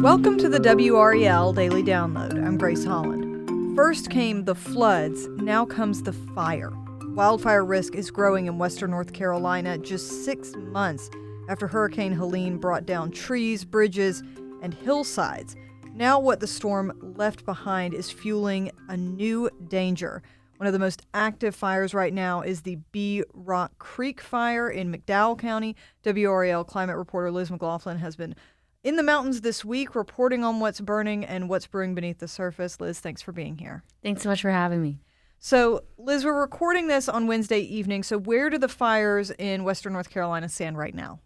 Welcome to the WRAL Daily Download. I'm Grace Holland. First came the floods, now comes the fire. Wildfire risk is growing in western North Carolina just 6 months after Hurricane Helene brought down trees, bridges, and hillsides. Now what the storm left behind is fueling a new danger. One of the most active fires right now is the Bee Rock Creek fire in McDowell County. WRAL climate reporter Liz McLaughlin has been in the mountains this week reporting on what's burning and what's brewing beneath the surface. Liz, thanks for being here. Thanks so much for having me. So, Liz, we're recording this on Wednesday evening. So where do the fires in western North Carolina stand right now?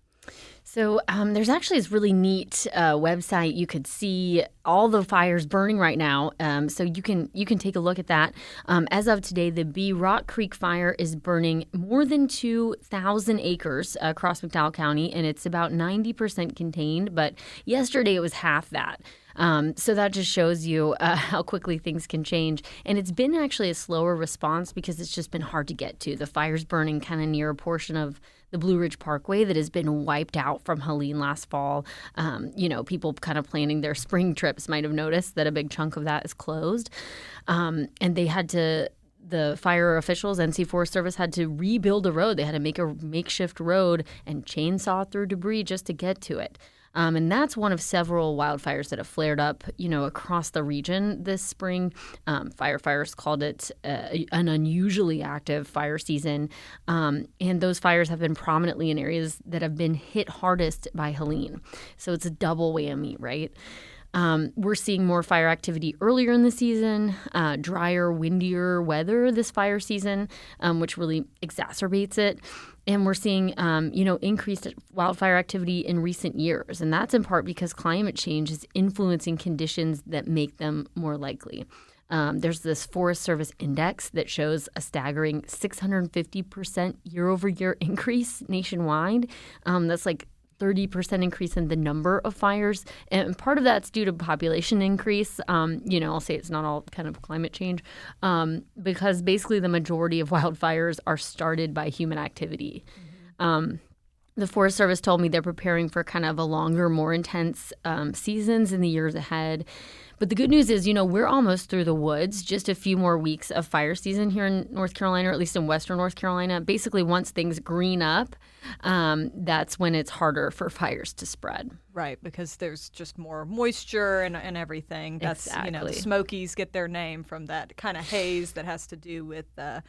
So there's actually this really neat website. You could see all the fires burning right now. So you can take a look at that. As of today, the Bee Rock Creek fire is burning more than 2,000 acres across McDowell County, and it's about 90% contained. But yesterday it was half that. So that just shows you how quickly things can change. And it's been actually a slower response because it's just been hard to get to. The fire's burning kind of near a portion of the Blue Ridge Parkway that has been wiped out from Helene last fall. People kind of planning their spring trips might have noticed that a big chunk of that is closed. And they had to... The fire officials, NC Forest Service, had to rebuild a road. They had to make a makeshift road and chainsaw through debris just to get to it. And that's one of several wildfires that have flared up, across the region this spring. Firefighters called it an unusually active fire season. And those fires have been prominently in areas that have been hit hardest by Helene. So it's a double whammy, right? We're seeing more fire activity earlier in the season, drier, windier weather this fire season, which really exacerbates it. And we're seeing, increased wildfire activity in recent years. And that's in part because climate change is influencing conditions that make them more likely. There's this Forest Service index that shows a staggering 650% year-over-year increase nationwide. That's like 30% increase in the number of fires. And part of that's due to population increase. I'll say it's not all kind of climate change because basically the majority of wildfires are started by human activity. The Forest Service told me they're preparing for kind of a longer, more intense seasons in the years ahead. But the good news is, we're almost through the woods, just a few more weeks of fire season here in North Carolina, or at least in western North Carolina. Basically, once things green up, that's when it's harder for fires to spread. Right, because there's just more moisture and everything. That's, exactly. The Smokies get their name from that kind of haze that has to do with that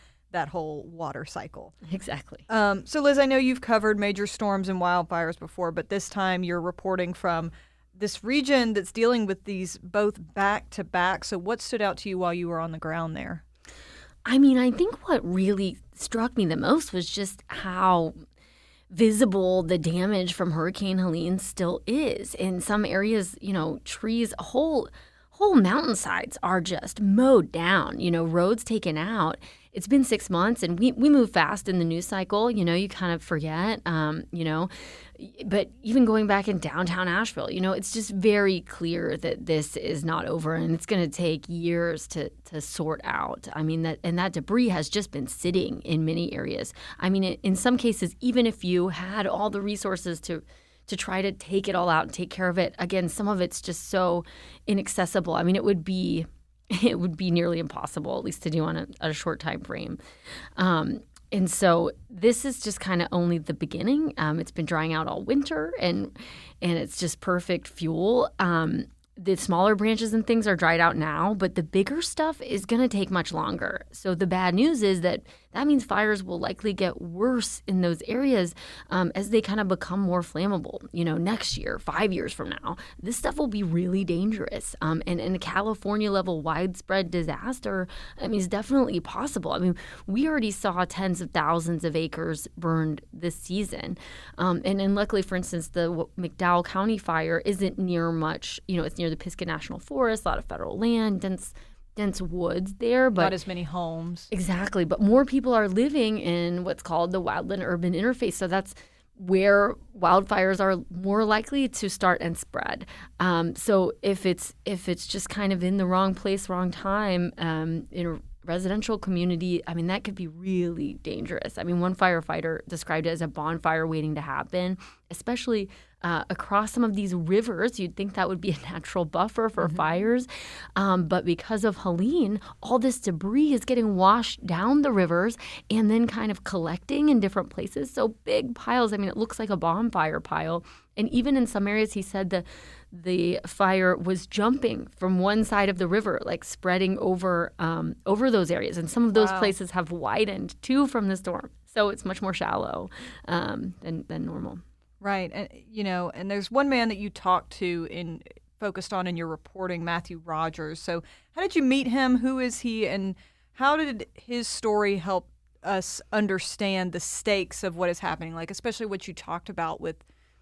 whole water cycle. Exactly. So, Liz, I know you've covered major storms and wildfires before, but this time you're reporting from this region that's dealing with these both back to back. So what stood out to you while you were on the ground there? I mean, I think what really struck me the most was just how visible the damage from Hurricane Helene still is. In some areas, trees, whole mountainsides are just mowed down, roads taken out. It's been 6 months, and we move fast in the news cycle. You kind of forget, But even going back in downtown Asheville, it's just very clear that this is not over, and it's going to take years to sort out. I mean, that debris has just been sitting in many areas. I mean, in some cases, even if you had all the resources to try to take it all out and take care of it, again, some of it's just so inaccessible. I mean, it would be nearly impossible, at least to do on a short time frame. And so this is just kind of only the beginning. It's been drying out all winter, and it's just perfect fuel. The smaller branches and things are dried out now, but the bigger stuff is going to take much longer. So the bad news is that means fires will likely get worse in those areas as they kind of become more flammable. Next year, 5 years from now, this stuff will be really dangerous. And a California-level widespread disaster, is definitely possible. I mean, we already saw tens of thousands of acres burned this season. And luckily, for instance, the McDowell County fire isn't near much, it's near the Pisgah National Forest, a lot of federal land, dense woods there. But not as many homes. Exactly. But more people are living in what's called the wildland-urban interface. So that's where wildfires are more likely to start and spread. So if it's just kind of in the wrong place, wrong time, in a residential community, that could be really dangerous. One firefighter described it as a bonfire waiting to happen. especially across some of these rivers. You'd think that would be a natural buffer for fires. But because of Helene, all this debris is getting washed down the rivers and then kind of collecting in different places. So big piles. I mean, it looks like a bonfire pile. And even in some areas, he said the fire was jumping from one side of the river, like spreading over those areas. And some of those places have widened, too, from the storm. So it's much more shallow than normal. Right. And, and there's one man that you talked to focused on in your reporting, Matthew Rogers. So how did you meet him? Who is he? And how did his story help us understand the stakes of what is happening? Like, especially what you talked about with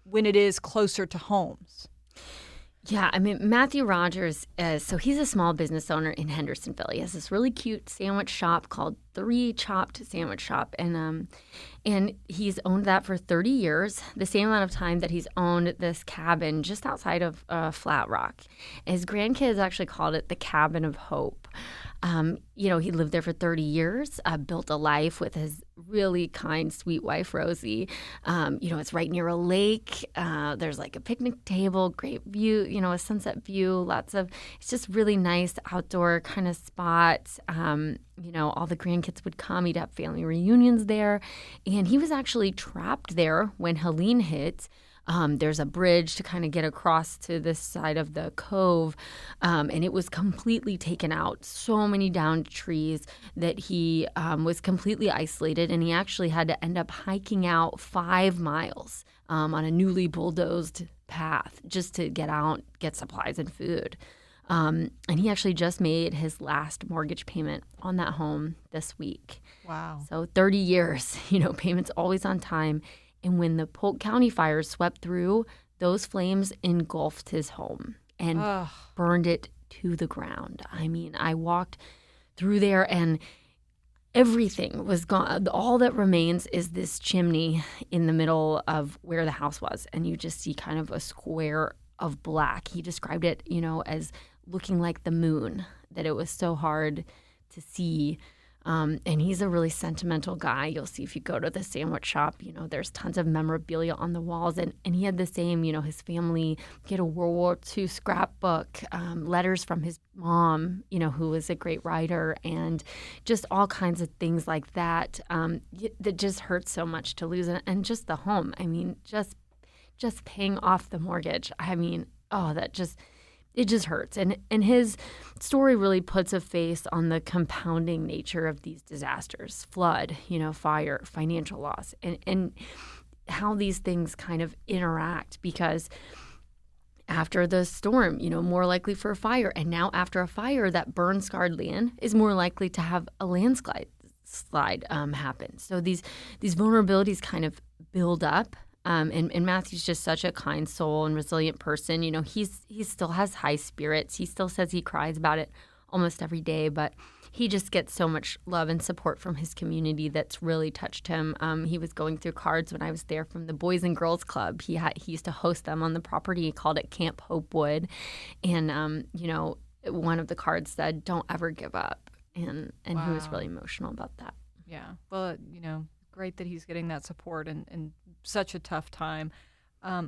when it is closer to homes. Yeah, I mean, Matthew Rogers, so he's a small business owner in Hendersonville. He has this really cute sandwich shop called 3 Chopped Sandwich Shop, and he's owned that for 30 years, the same amount of time that he's owned this cabin just outside of Flat Rock. His grandkids actually called it the Cabin of Hope. He lived there for 30 years, built a life with his really kind, sweet wife, Rosie. It's right near a lake. There's like a picnic table, great view, a sunset view, it's just really nice outdoor kind of spot. All the grandkids would come. He'd have family reunions there. And he was actually trapped there when Helene hit. There's a bridge to kind of get across to this side of the cove, and it was completely taken out. So many downed trees that he was completely isolated, and he actually had to end up hiking out 5 miles on a newly bulldozed path just to get out, get supplies and food. And he actually just made his last mortgage payment on that home this week. Wow. So 30 years, payments always on time. And when the Polk County fires swept through, those flames engulfed his home and burned it to the ground. I mean, I walked through there and everything was gone. All that remains is this chimney in the middle of where the house was. And you just see kind of a square of black. He described it, as looking like the moon, that it was so hard to see. And he's a really sentimental guy. You'll see if you go to the sandwich shop, there's tons of memorabilia on the walls. And he had the same, his family, he had a World War II scrapbook, letters from his mom, who was a great writer, and just all kinds of things like that that just hurts so much to lose. And just the home, I mean, just paying off the mortgage. I mean, it just hurts. And his story really puts a face on the compounding nature of these disasters, flood, fire, financial loss, and how these things kind of interact, because after the storm, more likely for a fire. And now after a fire, that burn-scarred land is more likely to have a landslide happen. So these vulnerabilities kind of build up. And Matthew's just such a kind soul and resilient person. He still has high spirits. He still says he cries about it almost every day, but he just gets so much love and support from his community that's really touched him. He was going through cards when I was there from the Boys and Girls Club. He used to host them on the property. He called it Camp Hopewood. And, one of the cards said, "Don't ever give up." And He was really emotional about that. Yeah. Well, great that he's getting that support in such a tough time.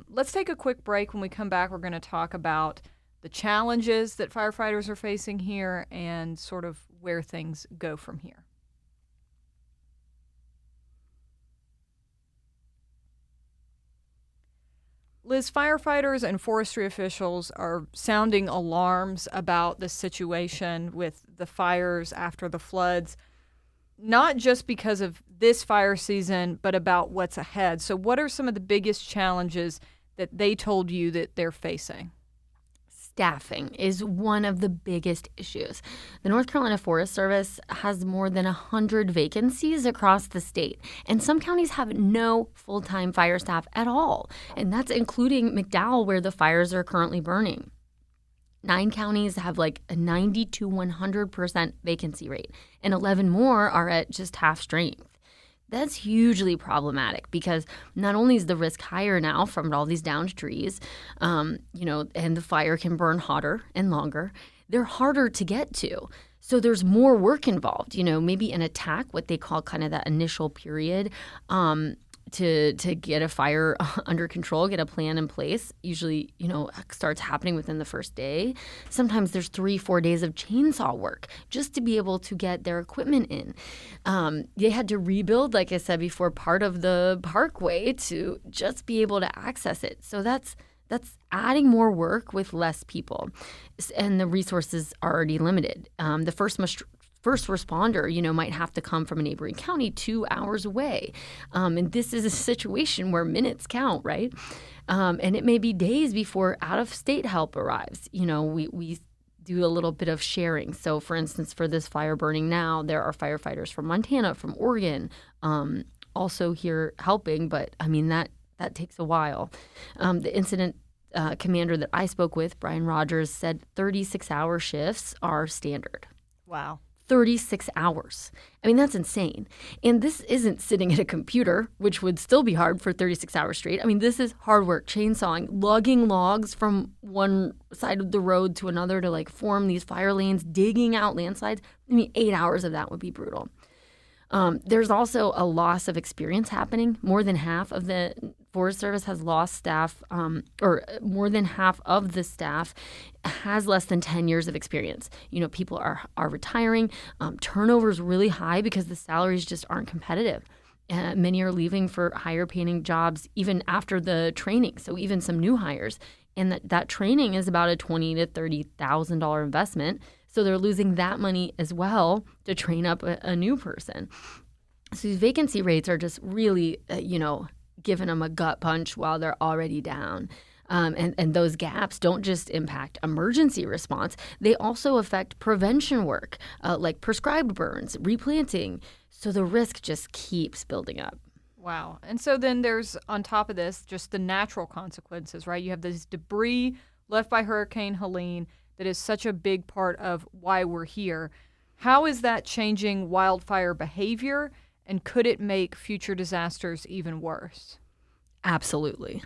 Let's take a quick break. When we come back, we're going to talk about the challenges that firefighters are facing here and sort of where things go from here. Liz, firefighters and forestry officials are sounding alarms about the situation with the fires after the floods, not just because of this fire season, but about what's ahead. So what are some of the biggest challenges that they told you that they're facing? Staffing is one of the biggest issues. The North Carolina Forest Service has more than 100 vacancies across the state, and some counties have no full-time fire staff at all, and that's including McDowell, where the fires are currently burning. 9 counties have like a 90 to 100% vacancy rate, and 11 more are at just half strength. That's hugely problematic because not only is the risk higher now from all these downed trees, and the fire can burn hotter and longer, they're harder to get to. So there's more work involved, maybe an attack, what they call kind of that initial period, to get a fire under control, get a plan in place, usually, starts happening within the first day. Sometimes there's 3-4 days of chainsaw work just to be able to get their equipment in. They had to rebuild, like I said before, part of the parkway to just be able to access it. So that's adding more work with less people, and the resources are already limited. The first responder, might have to come from a neighboring county 2 hours away. And this is a situation where minutes count, right? And it may be days before out-of-state help arrives. We do a little bit of sharing. So, for instance, for this fire burning now, there are firefighters from Montana, from Oregon, also here helping. But, that takes a while. The incident commander that I spoke with, Brian Rogers, said 36-hour shifts are standard. Wow. 36 hours. That's insane. And this isn't sitting at a computer, which would still be hard for 36 hours straight. This is hard work, chainsawing, lugging logs from one side of the road to another to form these fire lanes, digging out landslides. 8 hours of that would be brutal. There's also a loss of experience happening. More than half of the Forest Service has lost staff, or more than half of the staff has less than 10 years of experience. People are retiring. Turnover is really high because the salaries just aren't competitive. Many are leaving for higher paying jobs even after the training. So even some new hires. And that training is about a $20,000 to $30,000 investment. So they're losing that money as well to train up a new person. So these vacancy rates are just really, giving them a gut punch while they're already down. And those gaps don't just impact emergency response. They also affect prevention work, like prescribed burns, replanting. So the risk just keeps building up. Wow. And so then there's, on top of this, just the natural consequences, right? You have this debris left by Hurricane Helene that is such a big part of why we're here. How is that changing wildfire behavior, and could it make future disasters even worse? Absolutely.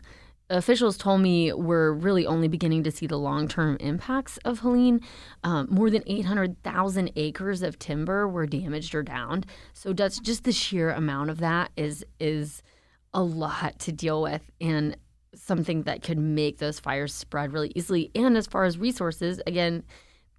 Officials told me we're really only beginning to see the long-term impacts of Helene. More than 800,000 acres of timber were damaged or downed. So that's just the sheer amount of that is a lot to deal with, and something that could make those fires spread really easily. And as far as resources, again,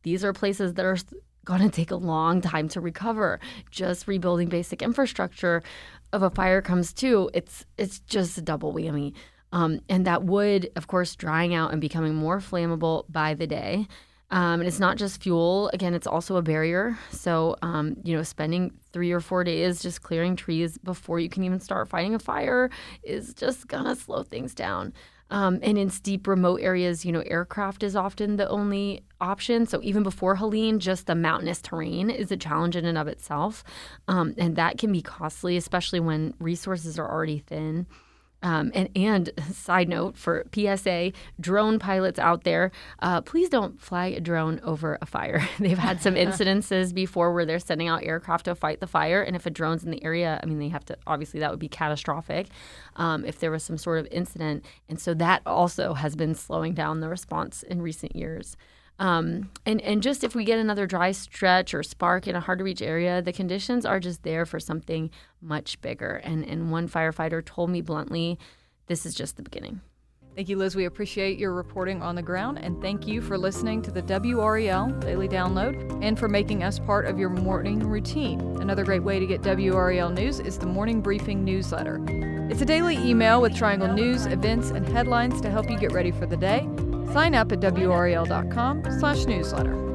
these are places that are going to take a long time to recover. Just rebuilding basic infrastructure of a fire comes to, it's just a double whammy. And that wood, of course, drying out and becoming more flammable by the day. And it's not just fuel. Again, it's also a barrier. So, spending 3 or 4 days just clearing trees before you can even start fighting a fire is just going to slow things down. And in steep, remote areas, aircraft is often the only option. So even before Helene, just the mountainous terrain is a challenge in and of itself. And that can be costly, especially when resources are already thin. And side note for PSA, drone pilots out there, please don't fly a drone over a fire. They've had some incidences before where they're sending out aircraft to fight the fire. And if a drone's in the area, they have to, obviously that would be catastrophic if there was some sort of incident. And so that also has been slowing down the response in recent years. And just if we get another dry stretch or spark in a hard-to-reach area, the conditions are just there for something much bigger. And one firefighter told me bluntly, this is just the beginning. Thank you, Liz. We appreciate your reporting on the ground, and thank you for listening to the WRAL Daily Download and for making us part of your morning routine. Another great way to get WRAL news is the Morning Briefing newsletter. It's a daily email with Triangle news, events, and headlines to help you get ready for the day. Sign up at WRAL.com/newsletter.